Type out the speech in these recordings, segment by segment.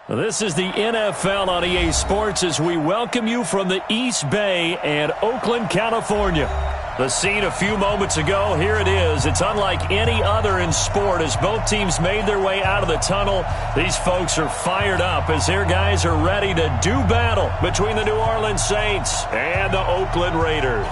This is the NFL on EA Sports as we welcome you from the East Bay and Oakland, California. The scene a few moments ago, here it is. It's unlike any other in sport as both teams made their way out of the tunnel. These folks are fired up as their guys are ready to do battle between the New Orleans Saints and the Oakland Raiders.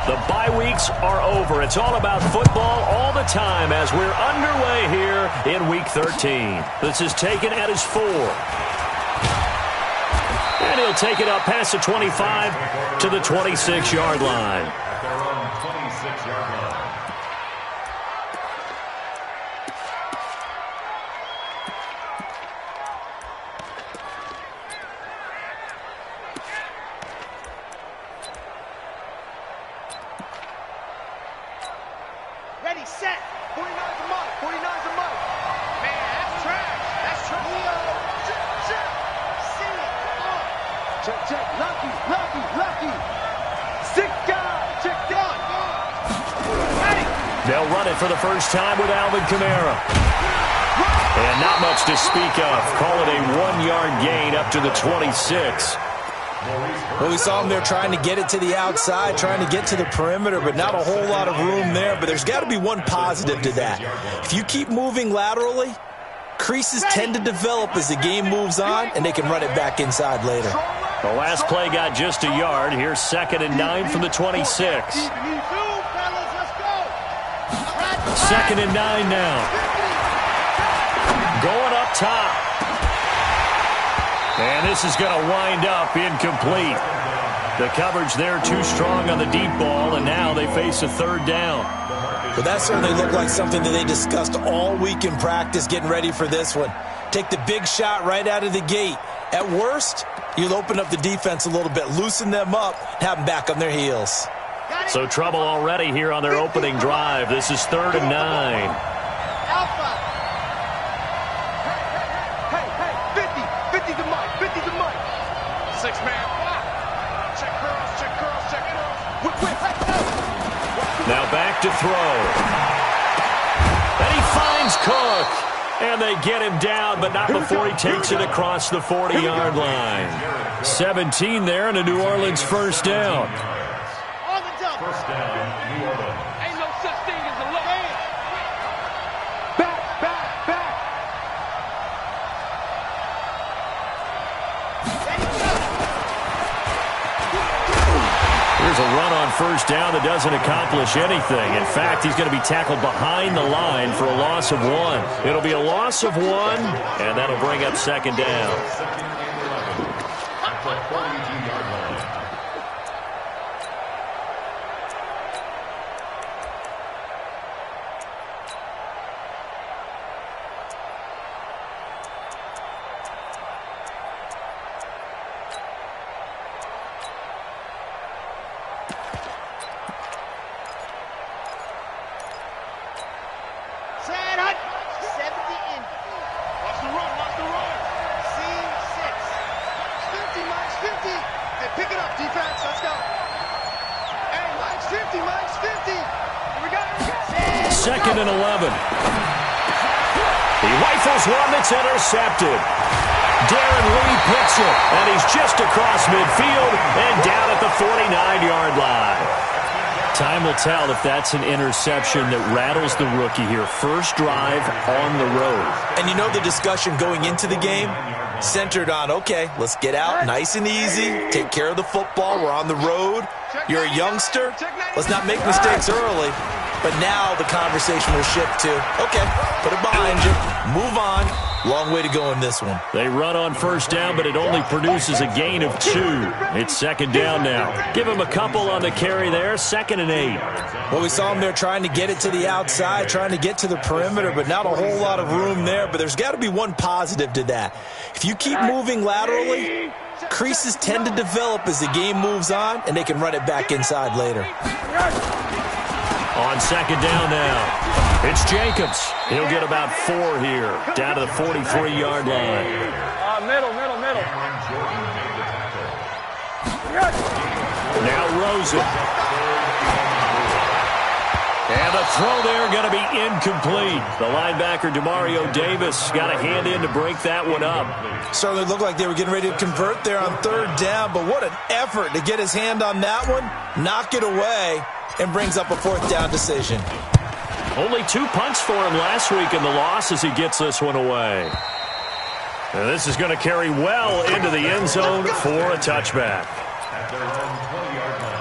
The bye weeks are over. It's all about football all the time as we're underway here in Week 13. This is taken at his 4. And he'll take it up past the 25 to the 26-yard line. At their own 26-yard line. Ready, set. 49's a mic. 49's a mic. Man, that's trash. That's trash. Check. See it. Check. Lucky. Sick guy. Check down. Hey. They'll run it for the first time with Alvin Kamara. And not much to speak of. Call it a 1-yard gain up to the 26. Well, we saw him there trying to get it to the outside, trying to get to the perimeter, but not a whole lot of room there. But there's got to be one positive to that. If you keep moving laterally, creases tend to develop as the game moves on, and they can run it back inside later. The last play got just a yard. Here's 2nd and 9 from the 26. 2nd and 9 now. Going up top. And this is going to wind up incomplete. The coverage there too strong on the deep ball, and now they face a 3rd down. But that certainly looked like something that they discussed all week in practice getting ready for this one. Take the big shot right out of the gate. At worst, you'll open up the defense a little bit, loosen them up, have them back on their heels. So trouble already here on their opening drive. This is 3rd and 9. Alpha. Hey, 50 the mic. 6-man. Check curls. Now back to throw. And he finds Cook. And they get him down, but not before he takes it across the 40-yard line. 17 there and a New Orleans first down. On the double. First down, New Orleans. Ain't no such thing as a look. Back. Here's a run on first down that doesn't accomplish anything. In fact, he's going to be tackled behind the line for a loss of 1. It'll be a loss of 1, and that'll bring up 2nd down. At the 42-yard line. Pick it up, defense. Let's go. Hey, Mike's 50. Here we go. 2nd and 11. He rifles one that's intercepted. Darren Lee picks it, and he's just across midfield and down at the 49-yard line. Time will tell if that's an interception that rattles the rookie here. First drive on the road. And you know the discussion going into the game? Centered on, okay, let's get out nice and easy, take care of the football, we're on the road, you're a youngster, let's not make mistakes early. But now the conversation will shift to, okay, put it behind you, move on. Long way to go in this one. They run on first down, but it only produces a gain of 2. It's 2nd down now. Give him a couple on the carry there, 2nd and 8. Well, we saw him there trying to get it to the outside, trying to get to the perimeter, but not a whole lot of room there. But there's got to be one positive to that. If you keep moving laterally, creases tend to develop as the game moves on, and they can run it back inside later. On second down now, it's Jacobs. He'll get about 4 here, down to the 43-yard line. Middle. Now Rosen. And the throw there going to be incomplete. The linebacker, Demario Davis, got a hand in to break that one up. Certainly looked like they were getting ready to convert there on third down, but what an effort to get his hand on that one, knock it away, and brings up a fourth down decision. Only 2 punts for him last week in the loss as he gets this one away. And this is going to carry well into the end zone for a touchback. At their own 20-yard line.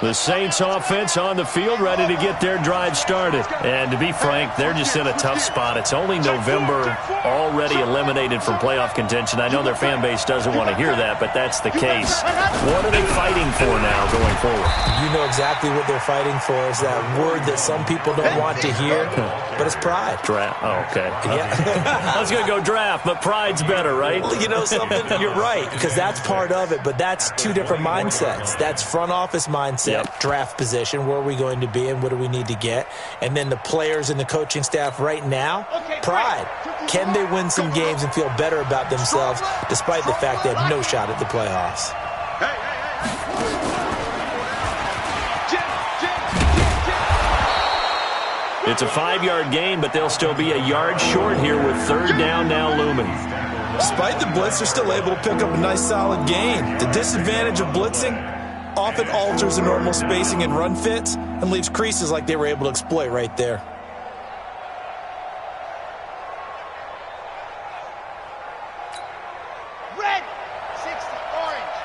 The Saints offense on the field, ready to get their drive started. And to be frank, they're just in a tough spot. It's only November, already eliminated from playoff contention. I know their fan base doesn't want to hear that, but that's the case. What are they fighting for now going forward? You know exactly what they're fighting for. Is that word that some people don't want to hear, but it's pride. Draft. Oh, okay. Yeah. I was going to go draft, but pride's better, right? Well, you know something? You're right, because that's part of it, but that's 2 different mindsets. That's front office mindset, draft position, where are we going to be and what do we need to get? And then the players and the coaching staff right now, pride. Can they win some games and feel better about themselves despite the fact they have no shot at the playoffs? It's a 5-yard gain, but they'll still be a yard short here with third down now looming. Despite the blitz, they're still able to pick up a nice solid gain. The disadvantage of blitzing often alters the normal spacing and run fits and leaves creases like they were able to exploit right there. Red, 60, orange,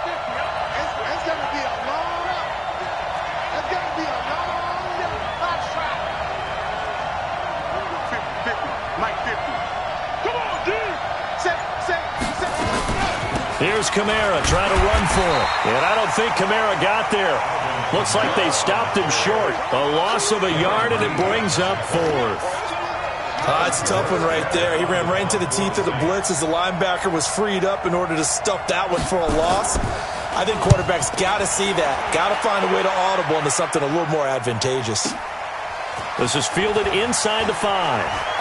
50. It's going to be a long run. It's going to be a long run. Box track. 50, Mike 50. Come on, dude. Set. Here's Kamara trying to run for it. And I don't think Kamara got there. Looks like they stopped him short. A loss of a yard, and it brings up 4th. It's a tough one right there. He ran right into the teeth of the blitz as the linebacker was freed up in order to stuff that one for a loss. I think quarterbacks got to see that. Got to find a way to audible into something a little more advantageous. This is fielded inside the 5.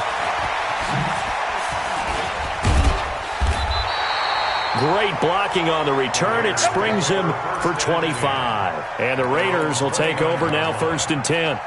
Great blocking on the return. It springs him for 25. And the Raiders will take over now, 1st and 10.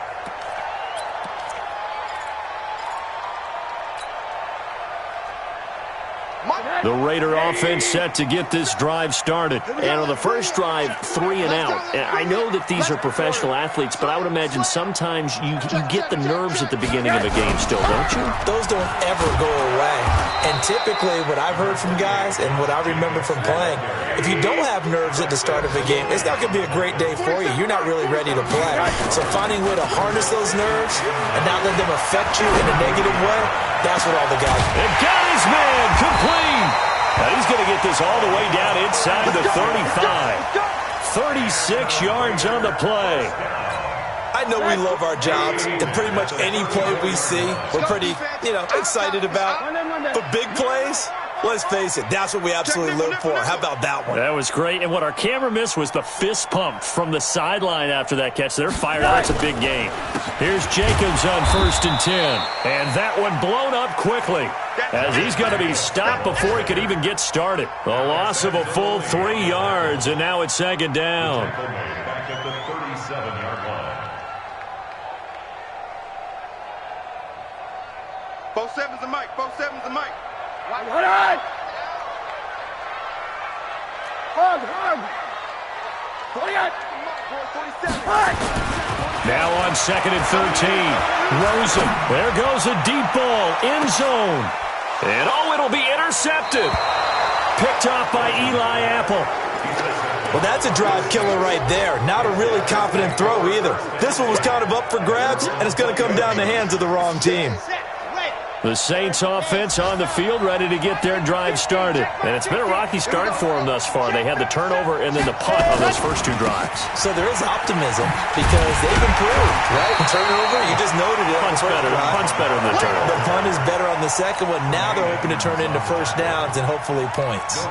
The Raider offense set to get this drive started. And on the first drive, 3 and out. And I know that these are professional athletes, but I would imagine sometimes you get the nerves at the beginning of a game still, don't you? Those don't ever go away. And typically what I've heard from guys and what I remember from playing, if you don't have nerves at the start of a game, it's not going to be a great day for you. You're not really ready to play. So finding a way to harness those nerves and not let them affect you in a negative way, that's what all the guys do. And got his man complete. Now he's going to get this all the way down inside the 35. 36 yards on the play. I know we love our jobs, and pretty much any play we see, we're pretty, excited about. But big plays, let's face it, that's what we absolutely live for. How about that one? That was great. And what our camera missed was the fist pump from the sideline after that catch. They're fired out. It's a big game. Here's Jacobs on 1st and 10. And that one blown up quickly, as he's going to be stopped before he could even get started. The loss of a full 3 yards, and now it's 2nd down. Back at the 37-yard line. Both sevens and Mike. Hold on. Hug. 47. Now on 2nd and 13. Rosen. There goes a deep ball. End zone. And it'll be intercepted. Picked off by Eli Apple. Well, that's a drive killer right there. Not a really confident throw either. This one was kind of up for grabs, and it's going to come down the hands of the wrong team. The Saints offense on the field, ready to get their drive started. And it's been a rocky start for them thus far. They had the turnover and then the punt on those first 2 drives. So there is optimism because they've improved, right? Turnover, you just noted it. Punt's better than the turnover. The punt is better on the second one. Now they're hoping to turn into first downs and hopefully points.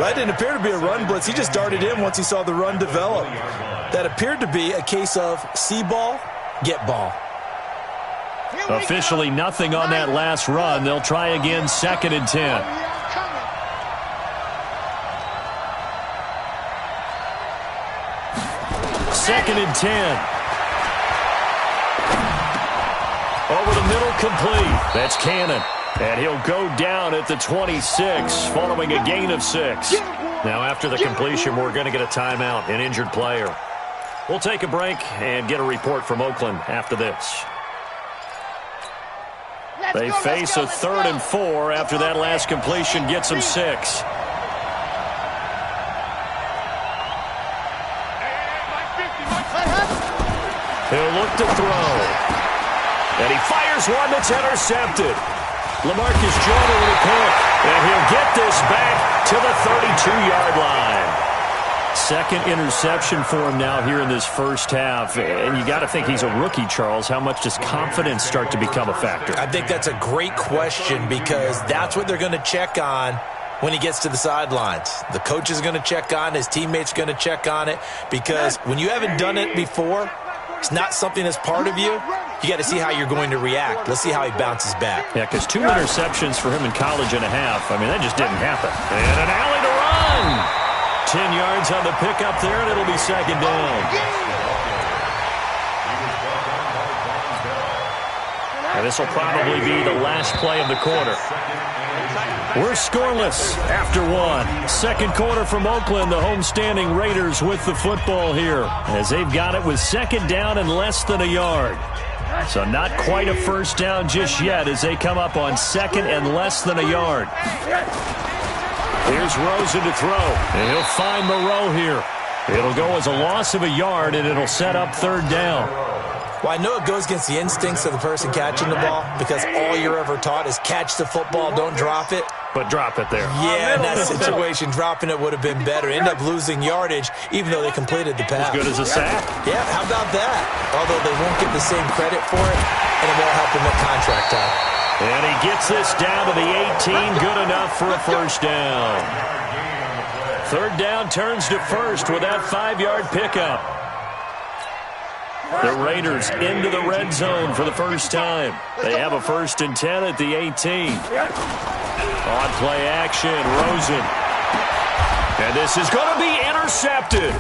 That didn't appear to be a run blitz. He just darted in once he saw the run develop. That appeared to be a case of see ball, get ball. Officially nothing on that last run. They'll try again, 2nd and 10. Second and 10. Over the middle, complete. That's Cannon. And he'll go down at the 26 following a gain of 6. Now after the completion, we're going to get a timeout, an injured player. We'll take a break and get a report from Oakland after this. They face a 3rd and 4 after that last completion gets them 6. He'll look to throw. And he fires one that's intercepted. LaMarcus Jordan with a pick. And he'll get this back to the 32-yard line. 2nd interception for him now here in this first half. And you got to think he's a rookie, Charles. How much does confidence start to become a factor? I think that's a great question because that's what they're going to check on when he gets to the sidelines. The coach is going to check on it. His teammates are going to check on it because when you haven't done it before, it's not something that's part of you. You got to see how you're going to react. Let's see how he bounces back. Yeah, because 2 interceptions for him in college and a half. I mean, that just didn't happen. And an alley to run. 10 yards on the pickup there, and it'll be 2nd down. And this will probably be the last play of the quarter. We're scoreless after 1. 2nd quarter from Oakland, the homestanding Raiders with the football here as they've got it with 2nd down and less than a yard. So not quite a first down just yet as they come up on 2nd and less than a yard. Here's Rosen to throw, and he'll find Moreau here. It'll go as a loss of a yard, and it'll set up 3rd down. Well, I know it goes against the instincts of the person catching the ball because all you're ever taught is catch the football, don't drop it. But drop it there. Yeah, in that situation, dropping it would have been better. End up losing yardage, even though they completed the pass. As good as a sack. Yeah, how about that? Although they won't get the same credit for it, and it won't help them at contract time. And he gets this down to the 18, good enough for a first down. 3rd down turns to 1st with that 5-yard pickup. The Raiders into the red zone for the first time. They have a 1st and 10 at the 18. On play action, Rosen. And this is going to be intercepted.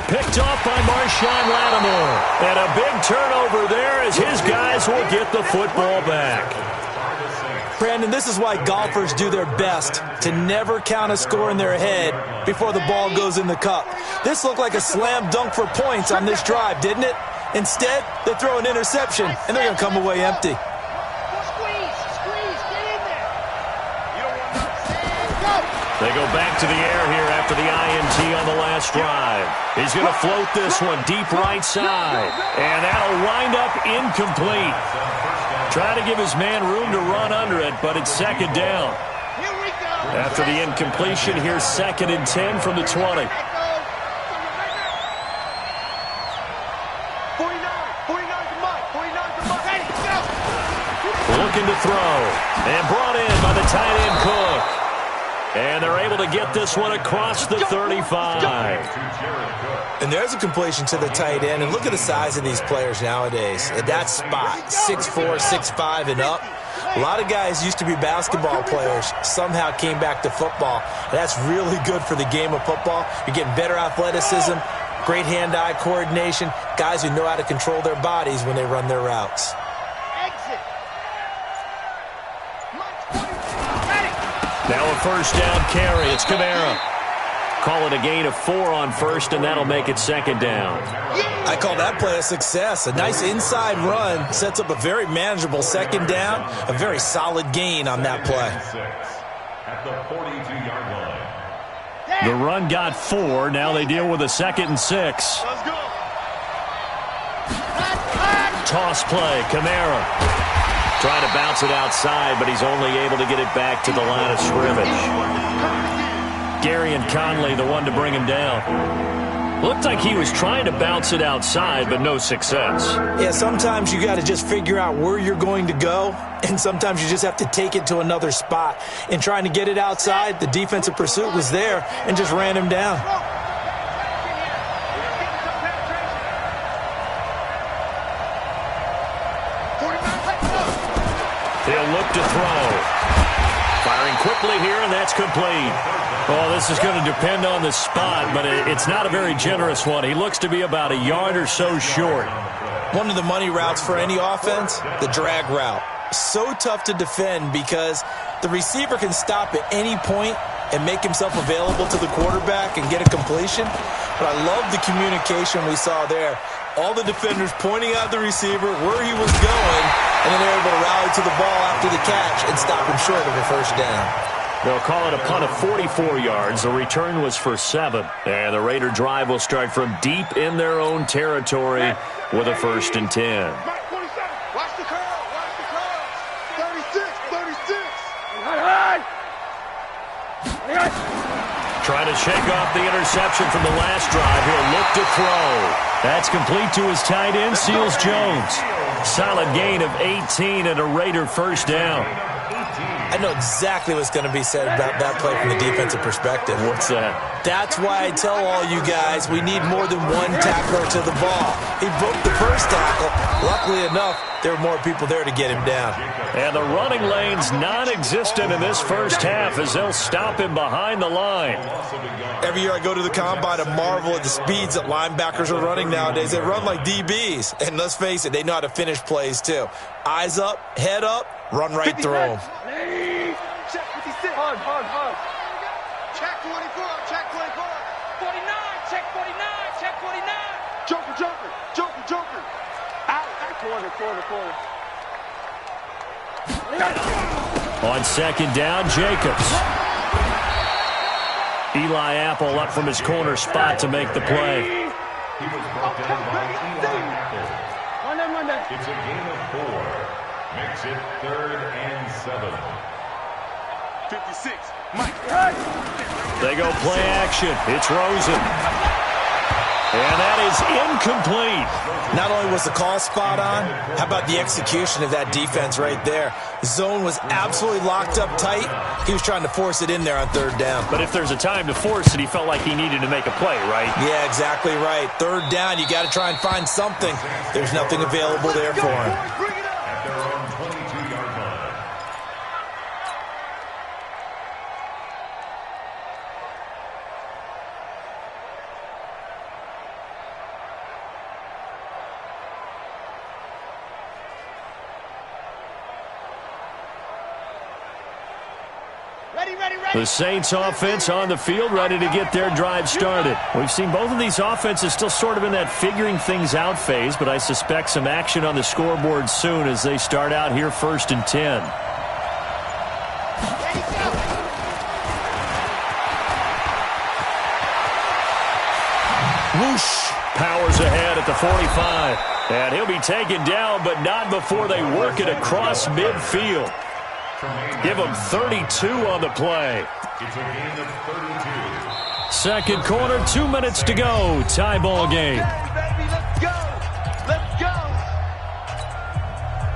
Picked off by Marshawn Lattimore. And a big turnover there as his guys will get the football back. Brandon, this is why golfers do their best to never count a score in their head before the ball goes in the cup. This looked like a slam dunk for points on this drive, didn't it? Instead, they throw an interception, and they're going to come away empty. They go back to the air here after the INT on the last drive. He's going to float this one deep right side. And that'll wind up incomplete. Trying to give his man room to run under it, but it's 2nd down. After the incompletion, here's 2nd and 10 from the 20. 49's a Mike. 49's a Mike. Looking to throw. And brought in by the tight end Cook. And they're able to get this one across the 35. And there's a completion to the tight end. And look at the size of these players nowadays. At that spot, 6'4", 6'5", and up. A lot of guys used to be basketball players, somehow came back to football. That's really good for the game of football. You're getting better athleticism, great hand-eye coordination, guys who know how to control their bodies when they run their routes. Now a first down carry. It's Kamara. Call it a gain of 4 on 1st, and that'll make it 2nd down. I call that play a success. A nice inside run sets up a very manageable 2nd down. A very solid gain on that play. At the 42-yard line. The run got 4. Now they deal with a 2nd and 6. Let's go. Toss play. Kamara. Trying to bounce it outside, but he's only able to get it back to the line of scrimmage. Gary and Conley, the one to bring him down. Looked like he was trying to bounce it outside, but no success. Yeah, sometimes you got to just figure out where you're going to go, and sometimes you just have to take it to another spot. In trying to get it outside, the defensive pursuit was there and just ran him down. He'll look to throw. Firing quickly here, and that's complete. Oh, this is going to depend on the spot, but it's not a very generous one. He looks to be about a yard or so short. One of the money routes for any offense, the drag route. So tough to defend because the receiver can stop at any point and make himself available to the quarterback and get a completion. But I love the communication we saw there. All the defenders pointing out the receiver, where he was going, and then they're able to rally to the ball after the catch and stop him short of a first down. They'll call it a punt of 44 yards. The return was for 7. And the Raider drive will start from deep in their own territory with a 1st and 10. Watch the curl. Watch the curl. 36. Trying to shake off the interception from the last drive. He'll look to throw. That's complete to his tight end, Seals Jones. Solid gain of 18 and a Raider first down. I know exactly what's going to be said about that play from the defensive perspective. What's that? That's why I tell all you guys we need more than one tackler to the ball. He broke the first tackle. Luckily enough, there were more people there to get him down. And the running lane's non-existent in this first half as they'll stop him behind the line. Every year I go to the combine and marvel at the speeds that linebackers are running nowadays. They run like DBs. And let's face it, they know how to finish plays too. Eyes up, head up, run right through them. Check 56. Hard. Check 24. Check 24. 49. Check 49. Check 49. Joker. Out. Corner. On second down, Jacobs. Eli Apple up from his corner spot to make the play. He was brought down by Eli Apple. It's a gain of 4. Makes it 3rd and 7. 56. Mike. They go play action. It's Rosen. And that is incomplete. Not only was the call spot on, how about the execution of that defense right there? The zone was absolutely locked up tight. He was trying to force it in there on 3rd down. But if there's a time to force it, he felt like he needed to make a play, right? Yeah, exactly right. 3rd down, you got to try and find something. There's nothing available there for him. At their own 22-yard line. The Saints offense on the field, ready to get their drive started. We've seen both of these offenses still sort of in that figuring things out phase, but I suspect some action on the scoreboard soon as they start out here 1st and 10. Whoosh! Powers ahead at the 45. And he'll be taken down, but not before they work it across midfield. Give him 32 on the play. It's a gain of 32. Second quarter, 2 minutes to go. Tie ball game. Let's go.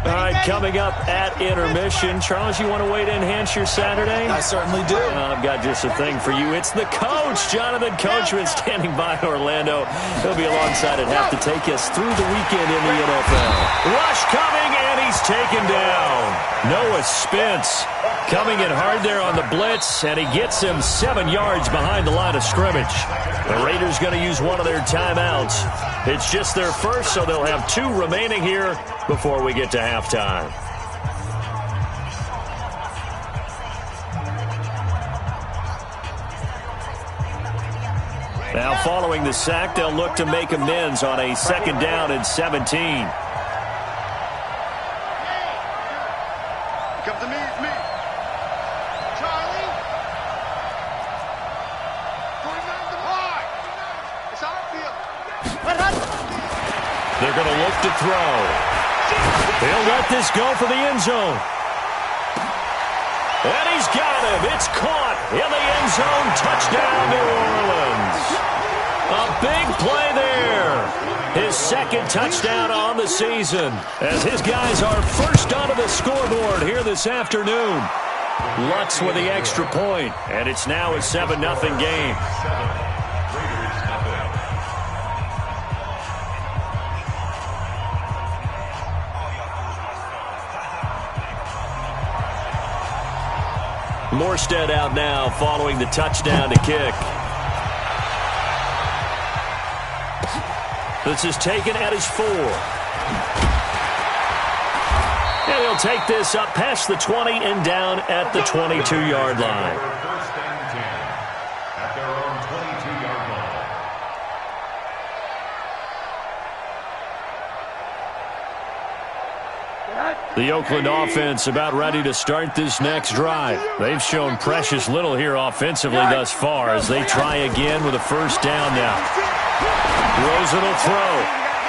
All right, coming up at intermission. Charles, you want to wait to enhance your Saturday? I certainly do. I've got just a thing for you. It's the coach, Jonathan Coachman, standing by in Orlando. He'll be alongside at half to take us through the weekend in the NFL. Rush coming, and he's taken down. Noah Spence coming in hard there on the blitz, and he gets him 7 yards behind the line of scrimmage. The Raiders going to use one of their timeouts. It's just their first, so they'll have 2 remaining here before we get to halftime. Now following the sack, they'll look to make amends on a 2nd down and 17. Come to me, it's me. Charlie. 49 to high. It's how I feel. They're going to look to throw. He'll let this go for the end zone. And he's got him. It's caught in the end zone. Touchdown, New Orleans. A big play there. His second touchdown on the season as his guys are first onto the scoreboard here this afternoon. Lutz with the extra point, and it's now a 7-0 game. Morstead out now following the touchdown to kick. This is taken at his 4. And he'll take this up past the 20 and down at the 22-yard line. First and 10 at their own 22-yard line. The Oakland offense about ready to start this next drive. They've shown precious little here offensively thus far as they try again with a first down now. Rosen will throw.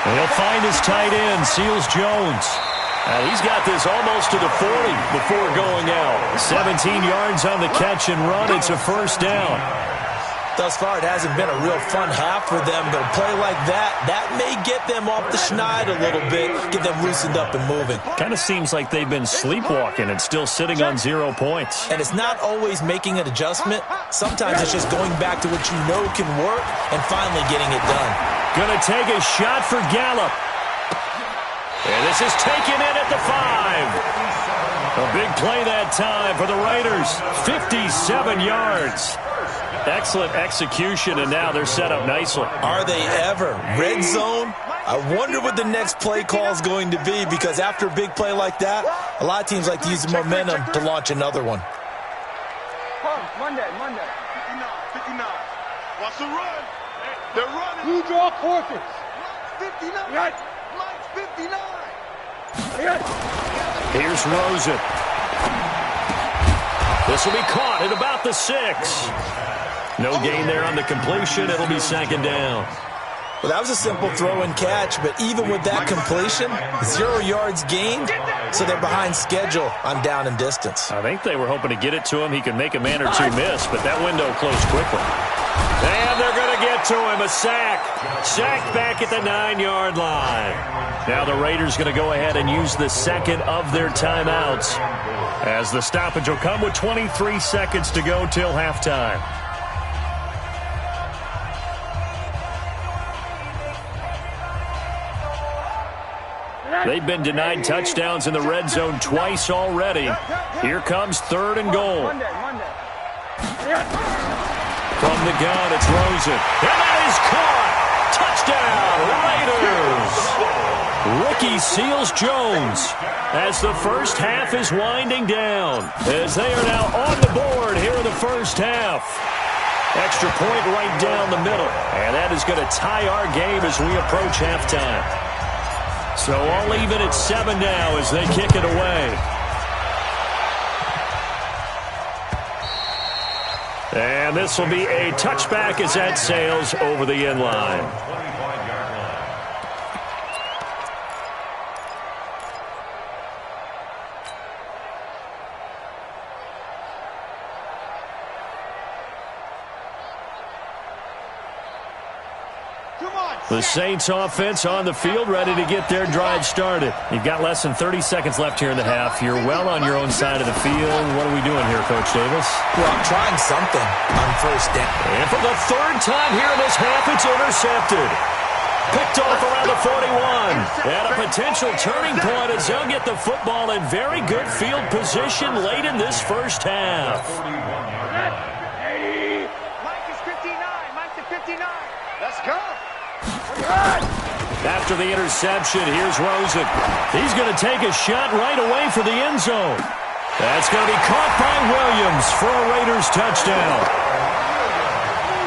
And he'll find his tight end, Seals Jones. He's got this almost to the 40 before going out. 17 yards on the catch and run. It's a first down. Thus far, it hasn't been a real fun half for them, but a play like that may get them off the schneid a little bit, get them loosened up and moving. Kind of seems like they've been sleepwalking and still sitting on 0 points. And it's not always making an adjustment. Sometimes it's just going back to what you know can work and finally getting it done. Gonna take a shot for Gallup. And this is taken in at the 5. A big play that time for the Raiders. 57 yards. Excellent execution, and now they're set up nicely. Are they ever? Red zone? I wonder what the next play call is going to be, because after a big play like that, a lot of teams like to use the momentum to launch another one. Monday. 59. Watch the run. They're running. You draw forfeits. 59. Right. 59. Here's Rosen. This will be caught at about the 6. No gain there on the completion. It'll be second down. Well, that was a simple throw and catch, but even with that completion, 0 yards gained, so they're behind schedule on down and distance. I think they were hoping to get it to him. He could make a man or two miss, but that window closed quickly. And they're going to get to him. A sack. Sacked back at the 9-yard line. Now the Raiders going to go ahead and use the second of their timeouts, as the stoppage will come with 23 seconds to go till halftime. They've been denied touchdowns in the red zone twice already. Here comes 3rd and goal. From the gun, it's Rosen. And that is caught! Touchdown, Raiders! Ricky Seals-Jones as the first half is winding down, as they are now on the board here in the first half. Extra point right down the middle, and that is going to tie our game as we approach halftime. So all even at 7 now as they kick it away. And this will be a touchback as that sails over the end line. The Saints offense on the field, ready to get their drive started. You've got less than 30 seconds left here in the half. You're well on your own side of the field. What are we doing here, Coach Davis? Well, I'm trying something on first down. And for the 3rd time here in this half, it's intercepted. Picked off around the 41. And a potential turning point as they'll get the football in very good field position late in this first half. Mike is 59. Mike to 59. Let's go. After the interception, here's Rosen. He's going to take a shot right away for the end zone. That's going to be caught by Williams for a Raiders touchdown.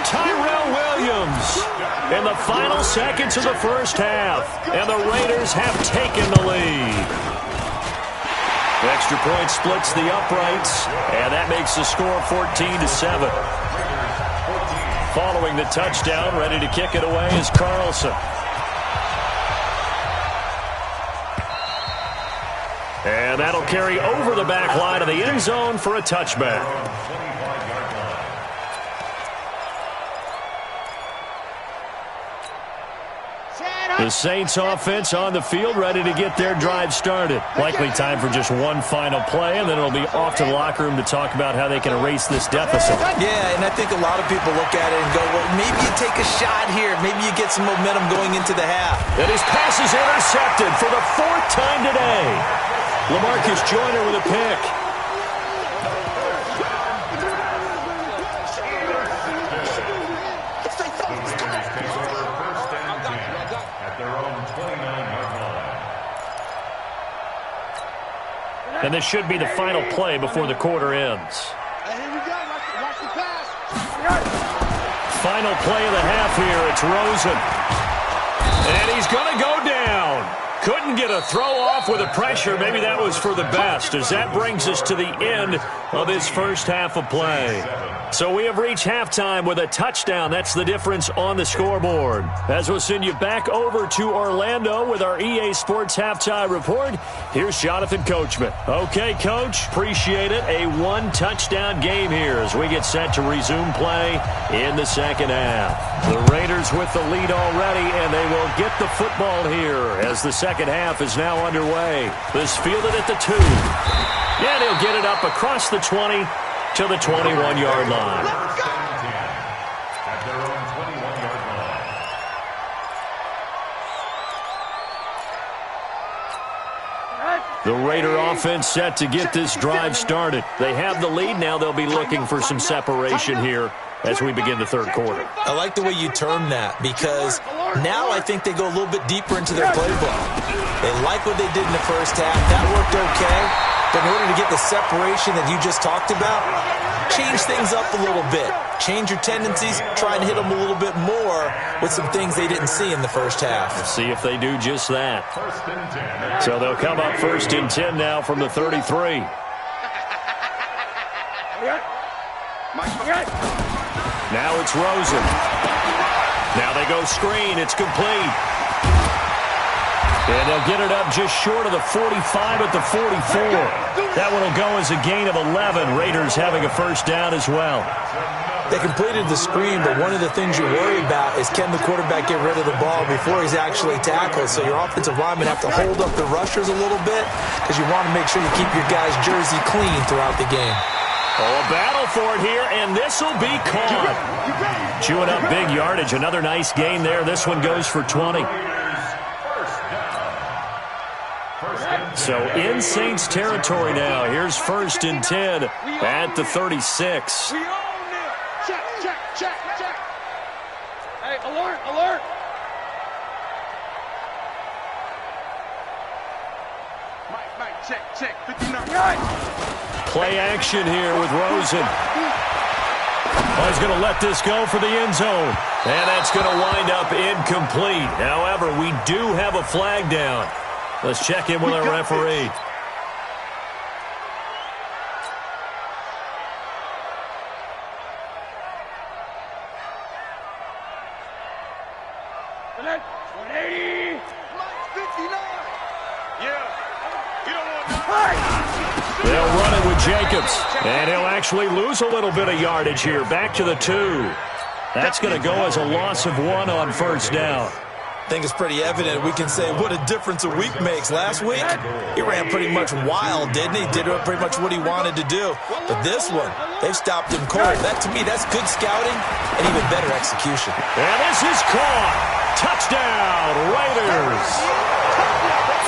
Tyrell Williams in the final seconds of the first half, and the Raiders have taken the lead. Extra point splits the uprights, and that makes the score 14-7. Following the touchdown, ready to kick it away is Carlson. And that'll carry over the back line of the end zone for a touchback. The Saints offense on the field, ready to get their drive started. Likely time for just one final play, and then it'll be off to the locker room to talk about how they can erase this deficit. Yeah, and I think a lot of people look at it and go, well, maybe you take a shot here. Maybe you get some momentum going into the half. And his pass is intercepted for the 4th time today. LaMarcus Joyner with a pick. And this should be the final play before the quarter ends. Here we go. Watch the pass. Final play of the half here. It's Rosen. And he's going to go down. Couldn't get a throw off with the pressure. Maybe that was for the best, as that brings us to the end of this first half of play. So we have reached halftime with a touchdown. That's the difference on the scoreboard. As we'll send you back over to Orlando with our EA Sports Halftime Report, here's Jonathan Coachman. Okay, Coach, appreciate it. A one-touchdown game here as we get set to resume play in the second half. The Raiders with the lead already, and they will get the football here as the second half is now underway. This fielded at the 2. And he'll get it up across the 20 to the 21-yard line. At their own 21-yard line. The Raider offense set to get this drive started. They have the lead. Now they'll be looking for some separation here as we begin the third quarter. I like the way you term that, because now I think they go a little bit deeper into their playbook. They like what they did in the first half. That worked okay. But in order to get the separation that you just talked about, change things up a little bit. Change your tendencies. Try and hit them a little bit more with some things they didn't see in the first half. We'll see if they do just that. So they'll come up 1st and 10 now from the 33. Now it's Rosen. Now they go screen. It's complete. And they'll get it up just short of the 45 at the 44. That one will go as a gain of 11. Raiders having a first down as well. They completed the screen, but one of the things you worry about is, can the quarterback get rid of the ball before he's actually tackled? So your offensive linemen have to hold up the rushers a little bit, because you want to make sure you keep your guys' jersey clean throughout the game. Oh, a battle for it here, and this will be caught. Chewing up big yardage. Another nice gain there. This one goes for 20. So in Saints territory now. Here's 1st and 10 at the 36. Check. Hey, alert. Mike, check. 59. Play action here with Rosen. Oh, he's going to let this go for the end zone. And that's going to wind up incomplete. However, we do have a flag down. Let's check in with our referee. They'll run it with Jacobs. And he'll actually lose a little bit of yardage here. Back to the 2. That's going to go as a loss of 1 on first down. I think it's pretty evident. We can say what a difference a week makes. Last week, he ran pretty much wild, didn't he? Did pretty much what he wanted to do. But this one, they've stopped him cold. That, to me, that's good scouting and even better execution. And this is caught. Touchdown, Raiders.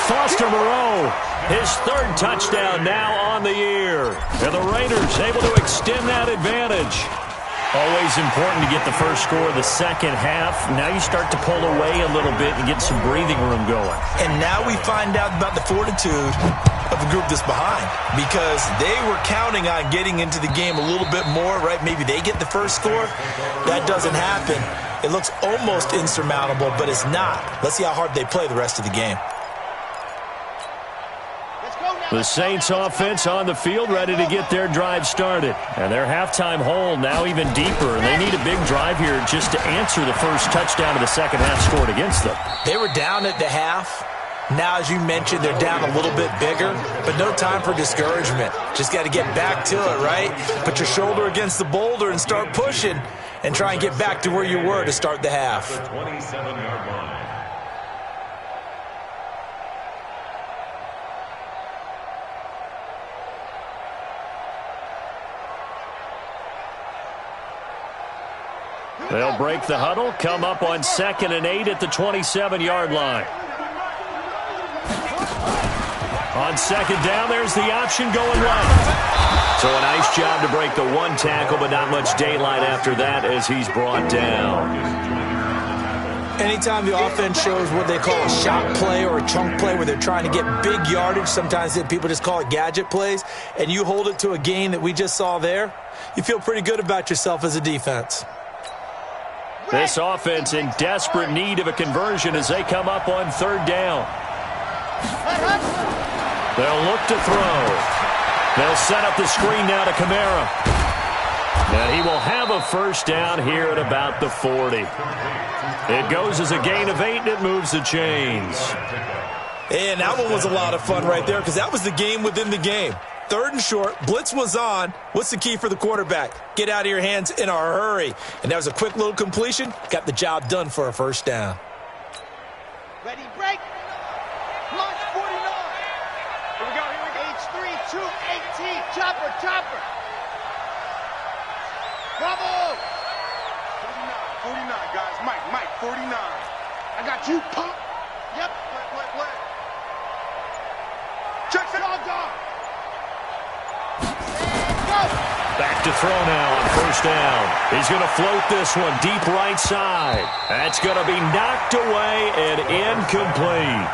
Foster Moreau, his 3rd touchdown now on the year. And the Raiders able to extend that advantage. Always important to get the first score of the second half. Now you start to pull away a little bit and get some breathing room going. And now we find out about the fortitude of the group that's behind, because they were counting on getting into the game a little bit more, right? Maybe they get the first score. That doesn't happen. It looks almost insurmountable, but it's not. Let's see how hard they play the rest of the game. The Saints offense on the field ready to get their drive started. And their halftime hole now even deeper. And they need a big drive here just to answer the first touchdown of the second half scored against them. They were down at the half. Now, as you mentioned, they're down a little bit bigger, but no time for discouragement. Just got to get back to it, right? Put your shoulder against the boulder and start pushing and try and get back to where you were to start the half. The 27-yard line. They'll break the huddle, come up on 2nd and 8 at the 27-yard line. On 2nd down, there's the option going left. So a nice job to break the one tackle, but not much daylight after that as he's brought down. Anytime the offense shows what they call a shot play or a chunk play where they're trying to get big yardage, sometimes people just call it gadget plays, and you hold it to a gain that we just saw there, you feel pretty good about yourself as a defense. This offense in desperate need of a conversion as they come up on 3rd down. They'll look to throw. They'll set up the screen now to Kamara. And he will have a first down here at about the 40. It goes as a gain of 8, and it moves the chains. And that one was a lot of fun right there because that was the game within the game. 3rd and short, blitz was on. What's the key for the quarterback? Get out of your hands in a hurry. And that was a quick little completion. Got the job done for a first down. Ready, break. Launch 49. Here we go. H3, 218. Chopper, chopper. Bravo. 49, guys. Mike, 49. I got you, pump. Yep. Play. Check it all down. Back to throw now on 1st down. He's going to float this one deep right side. That's going to be knocked away and incomplete.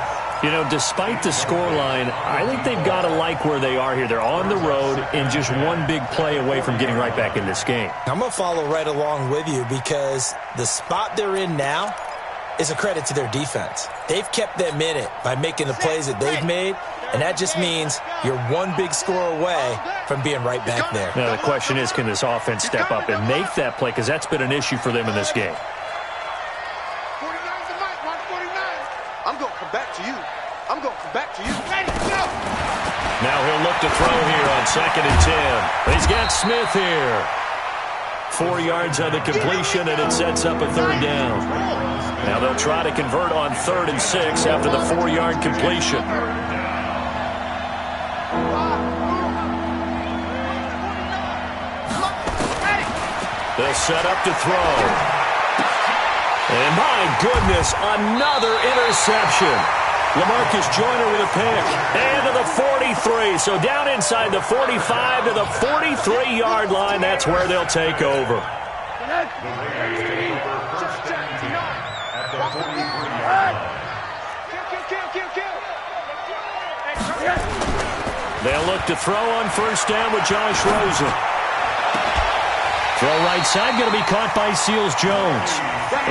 You know, despite the scoreline, I think they've got to like where they are here. They're on the road and just one big play away from getting right back in this game. I'm going to follow right along with you because the spot they're in now is a credit to their defense. They've kept them in it by making the plays that they've made, and that just means you're one big score away from being right back there. Now, the question is, can this offense step up and make that play? Because that's been an issue for them in this game. 49's the mic, Mark 49. I'm going to come back to you. Ready, go. Now he'll look to throw here on 2nd and 10. He's got Smith here. 4 yards on the completion, and it sets up a 3rd down. Now they'll try to convert on 3rd and 6 after the 4-yard completion. They'll set up to throw. And my goodness, another interception. LaMarcus Joyner with a pick. And to the 43. So down inside the 45 to the 43-yard line. That's where they'll take over. They'll look to throw on 1st down with Josh Rosen. Throw right side, going to be caught by Seals-Jones.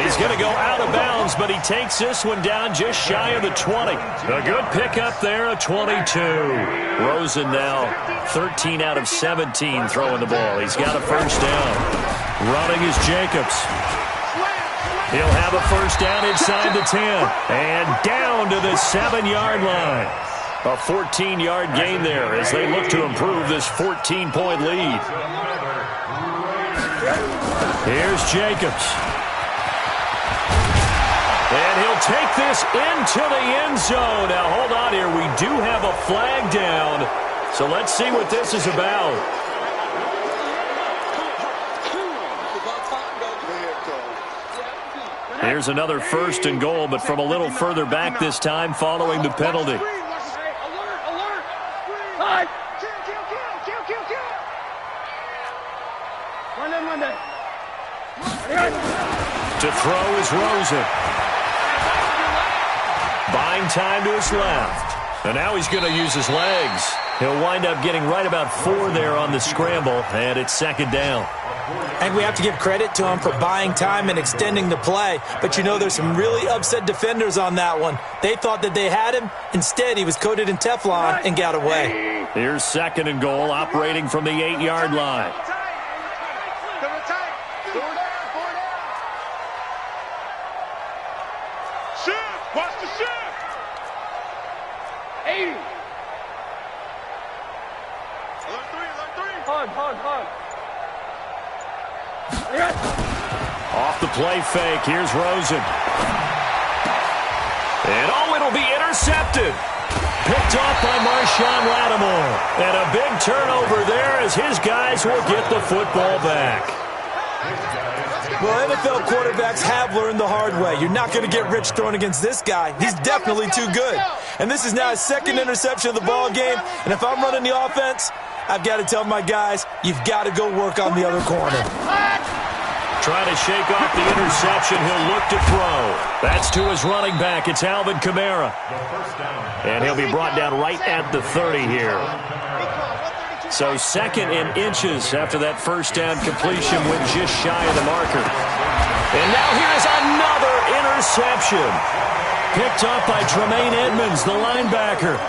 He's going to go out of bounds, but he takes this one down just shy of the 20. A good pickup there, a 22. Rosen now 13 out of 17 throwing the ball. He's got a first down. Running is Jacobs. He'll have a first down inside the 10. And down to the 7-yard line. A 14-yard gain there as they look to improve this 14-point lead. Here's Jacobs. And he'll take this into the end zone. Now, hold on here. We do have a flag down. So let's see what this is about. Here's another 1st and goal, but from a little further back this time following the penalty. To throw is Rosen. Buying time to his left. And now he's going to use his legs. He'll wind up getting right about 4 there on the scramble, and it's 2nd down. And we have to give credit to him for buying time and extending the play. But you know, there's some really upset defenders on that one. They thought that they had him. Instead, he was coated in Teflon and got away. Here's 2nd and goal, operating from the 8-yard line. 80. Alert three. Hard. Off the play fake, here's Rosen. And it'll be intercepted. Picked off by Marshawn Lattimore. And a big turnover there as his guys will get the football back. Well, NFL quarterbacks have learned the hard way. You're not going to get rich throwing against this guy. He's definitely too good. And this is now his second interception of the ball game. And if I'm running the offense, I've got to tell my guys, you've got to go work on the other corner. Trying to shake off the interception. He'll look to throw. That's to his running back. It's Alvin Kamara. And he'll be brought down right at the 30 here. So second in inches after that first down completion went just shy of the marker. And now here's another interception. Picked up by Tremaine Edmonds, the linebacker.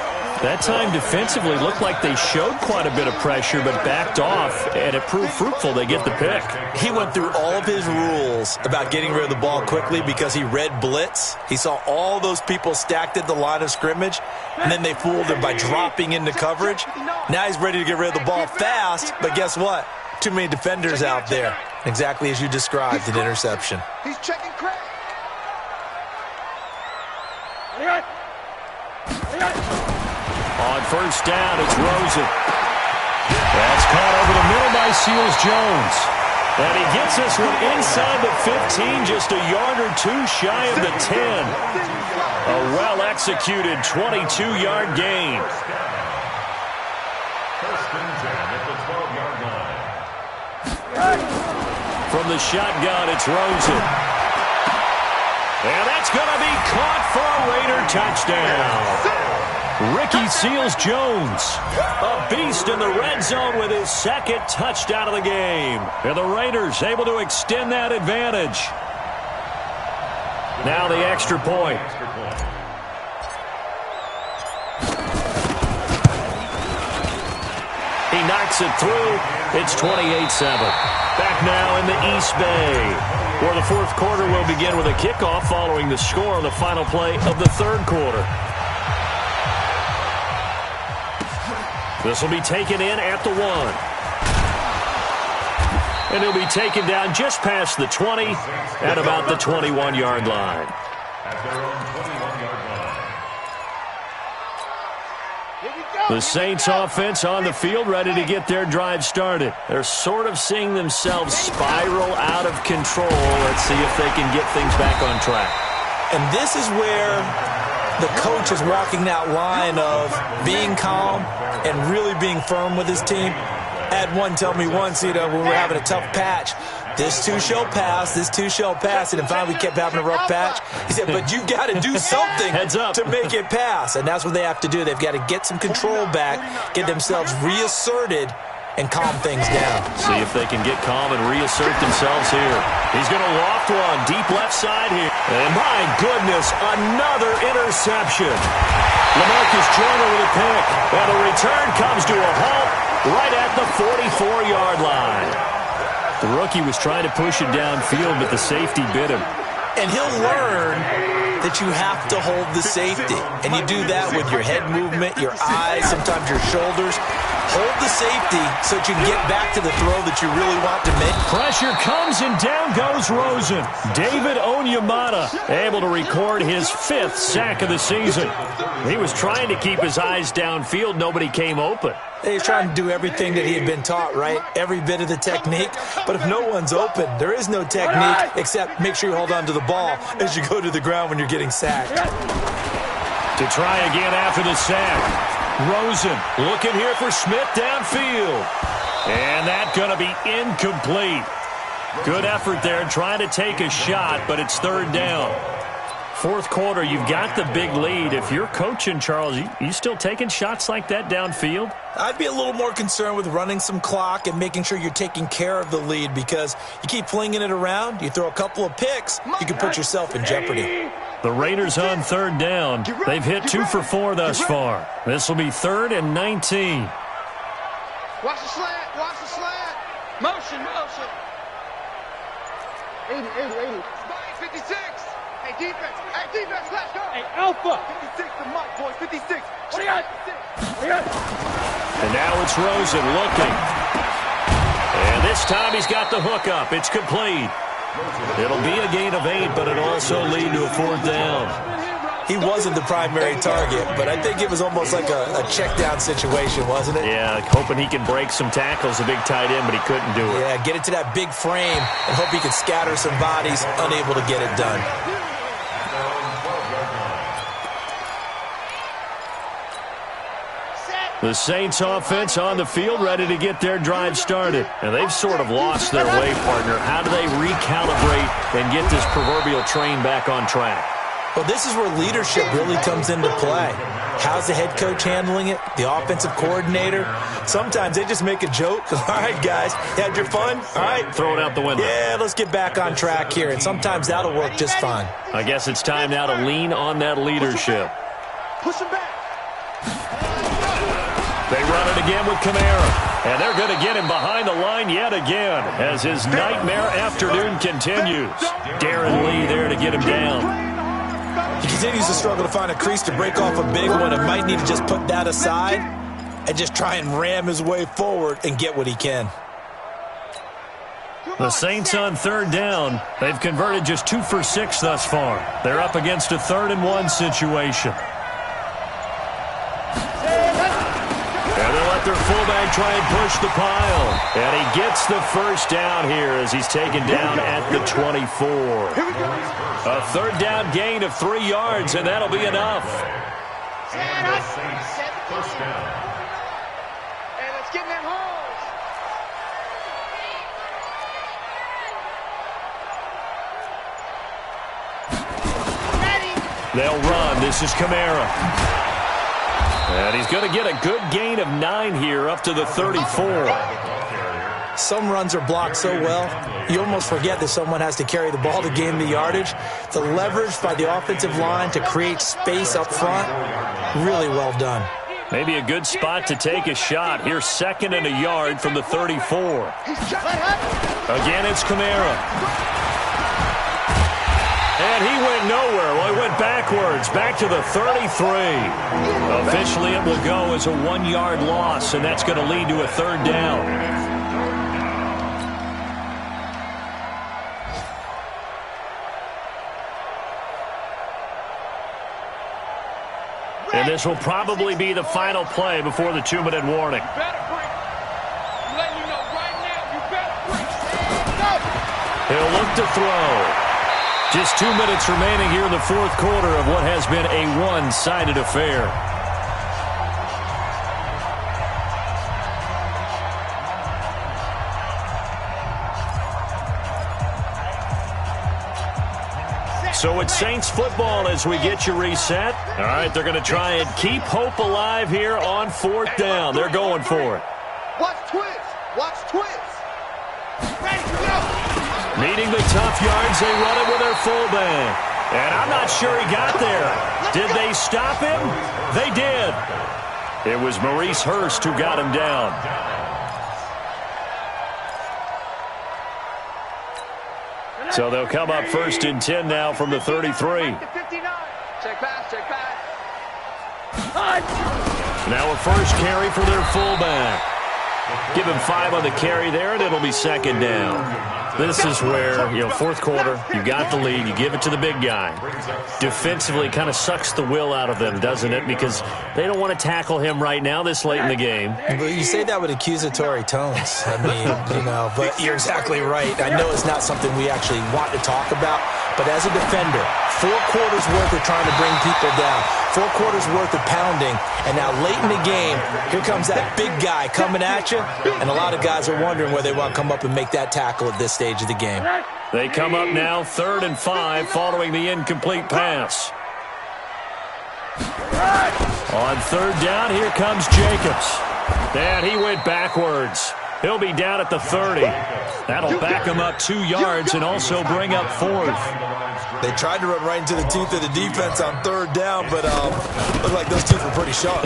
That time defensively looked like they showed quite a bit of pressure but backed off, and it proved fruitful. They get the pick. He went through all of his rules about getting rid of the ball quickly because he read blitz. He saw all those people stacked at the line of scrimmage, and then they fooled him by dropping into coverage. Now he's ready to get rid of the ball fast, but guess what? Too many defenders out there. Exactly as you described, an interception. He's checking crack. On first down, it's Rosen. That's caught over the middle by Seals-Jones. And he gets this one inside the 15, just a yard or two shy of the 10. A well-executed 22-yard gain. First and 10 at the 12-yard line. From the shotgun, it's Rosen. And that's going to be caught for a Raider touchdown. Ricky Seals-Jones, a beast in the red zone with his second touchdown of the game. And the Raiders able to extend that advantage. Now the extra point. He knocks it through. It's 28-7. Back now in the East Bay, where the fourth quarter will begin with a kickoff following the score on the final play of the third quarter. This will be taken in at the 1. And he'll be taken down just past the 20 at about the 21-yard line. At their own 21-yard line. The Saints offense on the field, ready to get their drive started. They're sort of seeing themselves spiral out of control. Let's see if they can get things back on track. And this is where the coach is walking that line of being calm and really being firm with his team. I had one tell me once, when we were having a tough patch, this too shall pass, this too shall pass, and finally we kept having a rough patch. He said, but you got to do something to make it pass, and that's what they have to do. They've got to get some control back, get themselves reasserted, and calm things down. See if they can get calm and reassert themselves here. He's going to loft one deep left side here. And my goodness, another interception. LaMarcus Joyner with a pick. And the return comes to a halt right at the 44-yard line. The rookie was trying to push it downfield, but the safety bit him. And he'll learn that you have to hold the safety. And you do that with your head movement, your eyes, sometimes your shoulders. Hold the safety so that you can get back to the throw that you really want to make. Pressure comes and down goes Rosen. David Onyemata able to record his 5th sack of the season. He was trying to keep his eyes downfield. Nobody came open. He's trying to do everything that he had been taught, right? Every bit of the technique. But if no one's open, there is no technique except make sure you hold on to the ball as you go to the ground when you're getting sacked. To try again after the sack. Rosen looking here for Smith downfield. And that's going to be incomplete. Good effort there trying to take a shot, but it's third down. Fourth quarter, you've got the big lead. If you're coaching, Charles, you still taking shots like that downfield? I'd be a little more concerned with running some clock and making sure you're taking care of the lead, because you keep flinging it around, you throw a couple of picks, you can put yourself in jeopardy. The Raiders on third down. They've hit 2 for 4 thus far. This will be 3rd and 19. Watch the slant. Watch the slant. Motion. 80. 56. Hey, defense, let's go. Hey, Alpha. 56 the mark, boys. 56. And now it's Rosen looking. And this time he's got the hook up. It's complete. It'll be a gain of 8, but it'll also lead to a 4th down. He wasn't the primary target, but I think it was almost like a check down situation, wasn't it? Yeah, hoping he can break some tackles, a big tight end, but he couldn't do it. Yeah, get it to that big frame and hope he can scatter some bodies, unable to get it done. The Saints offense on the field, ready to get their drive started. And they've sort of lost their way, partner. How do they recalibrate and get this proverbial train back on track? Well, this is where leadership really comes into play. How's the head coach handling it? The offensive coordinator? Sometimes they just make a joke. All right, guys, you had your fun? All right. Throw it out the window. Yeah, let's get back on track here. And sometimes that'll work just fine. I guess it's time now to lean on that leadership. Push him back. They run it again with Kamara. And they're going to get him behind the line yet again as his nightmare afternoon continues. Darren Lee there to get him down. He continues to struggle to find a crease to break off a big one and might need to just put that aside and just try and ram his way forward and get what he can. The Saints on 3rd down. They've converted just 2 for 6 thus far. They're up against a 3rd and 1 situation. And they'll let their fullback try and push the pile. And he gets the first down here as he's taken down at the 24. A 3rd down gain of 3 yards, and that'll be enough. First down. Hey, let's get in them holes. They'll run. This is Kamara. And he's going to get a good gain of 9 here up to the 34. Some runs are blocked so well, you almost forget that someone has to carry the ball to gain the yardage. The leverage by the offensive line to create space up front, really well done. Maybe a good spot to take a shot. Here's 2nd and a yard from the 34. Again, it's Kamara. And he went nowhere. Well, he went backwards, back to the 33. Officially, it will go as a 1-yard loss, and that's going to lead to a 3rd down. And this will probably be the final play before the 2-minute warning. He'll look to throw. Just 2 minutes remaining here in the 4th quarter of what has been a one-sided affair. So it's Saints football as we get you reset. All right, they're going to try and keep hope alive here on 4th down. They're going for it. Watch twist. Watch twist. Ready, go. Needing the tough yards, they run it with their fullback. And I'm not sure he got there. Did they stop him? They did. It was Maurice Hurst who got him down. So they'll come up 1st and 10 now from the 33. Check pass, check pass. Now a first carry for their fullback. Give him 5 on the carry there, and it'll be 2nd down. This is where, 4th quarter, you got the lead, you give it to the big guy. Defensively, kind of sucks the will out of them, doesn't it? Because they don't want to tackle him right now this late in the game. But you say that with accusatory tones. I mean, but you're exactly right. I know it's not something we actually want to talk about, but as a defender, 4 quarters worth of trying to bring people down, 4 quarters worth of pounding, and now late in the game, here comes that big guy coming at you, and a lot of guys are wondering whether they want to come up and make that tackle at this stage of the game. They come up now 3rd and 5 following the incomplete pass. On 3rd down, here comes Jacobs. And he went backwards. He'll be down at the 30. That'll back him up 2 yards and also bring up 4th. They tried to run right into the teeth of the defense on 3rd down, but looked like those teeth were pretty sharp.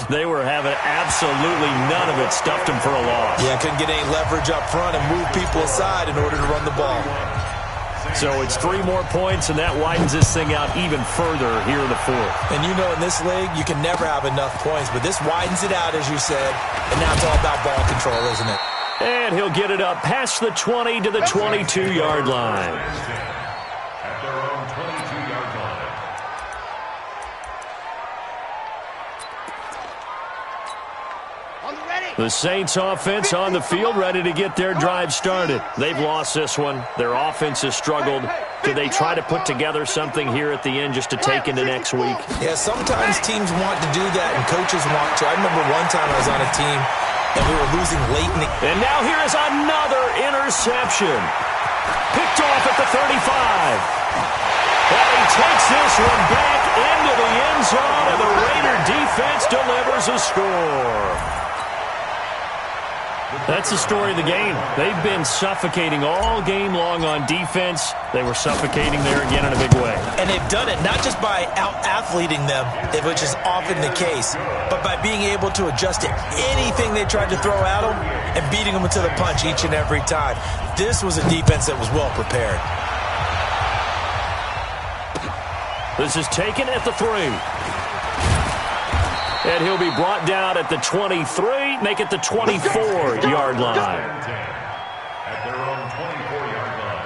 They were having absolutely none of it. Stuffed him for a loss. Yeah, couldn't get any leverage up front and move people aside in order to run the ball. So it's 3 more points, and that widens this thing out even further here in the fourth. And you know in this league, you can never have enough points, but this widens it out, as you said, and now it's all about ball control, isn't it? And he'll get it up past the 20 to the 22-yard line. At their own 22-yard line. The Saints offense on the field, ready to get their drive started. They've lost this one. Their offense has struggled. Do they try to put together something here at the end just to take into next week? Yeah, sometimes teams want to do that and coaches want to. I remember one time I was on a team and we were losing late in the... And now here is another interception. Picked off at the 35. And he takes this one back into the end zone, and the Raider defense delivers a score. That's the story of the game. They've been suffocating all game long on defense. They were suffocating there again in a big way. And they've done it not just by out-athleting them, which is often the case, but by being able to adjust to anything they tried to throw at them and beating them to the punch each and every time. This was a defense that was well prepared. This is taken at the 3. And he'll be brought down at the 23, make it the 24-yard line. At their own 24-yard line.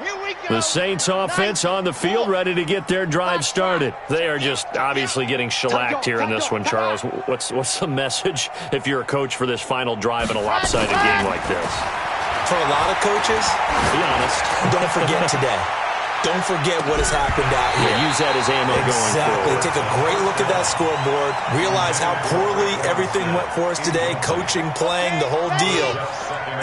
Here we go. The Saints offense on the field, ready to get their drive started. They are just obviously getting shellacked here in this one, Charles. What's the message if you're a coach for this final drive in a lopsided game like this? For a lot of coaches, be honest, don't forget today. Don't forget what has happened out here. Yeah, use that as ammo going forward. Take a great look at that scoreboard. Realize how poorly everything went for us today, coaching, playing, the whole deal.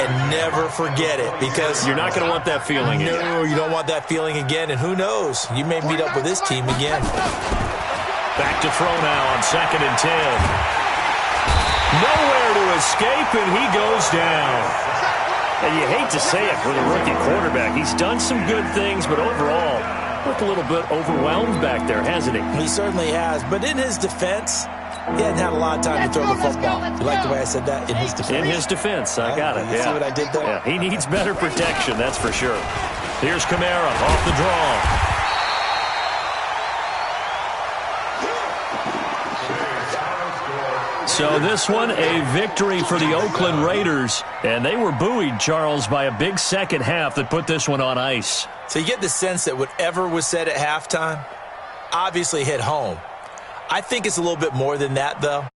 And never forget it, because you're not going to want that feeling again. No, you don't want that feeling again. And who knows? You may meet up with this team again. Back to throw now on 2nd and 10. Nowhere to escape, and he goes down. And you hate to say it for the rookie quarterback. He's done some good things, but overall, looked a little bit overwhelmed back there, hasn't he? He certainly has. But in his defense, he hadn't had a lot of time to throw the football. You like the way I said that? In his defense. In his defense. I got it. You see what I did there? Yeah, he needs better protection, that's for sure. Here's Kamara off the draw. So this one, a victory for the Oakland Raiders. And they were buoyed, Charles, by a big second half that put this one on ice. So you get the sense that whatever was said at halftime obviously hit home. I think it's a little bit more than that, though.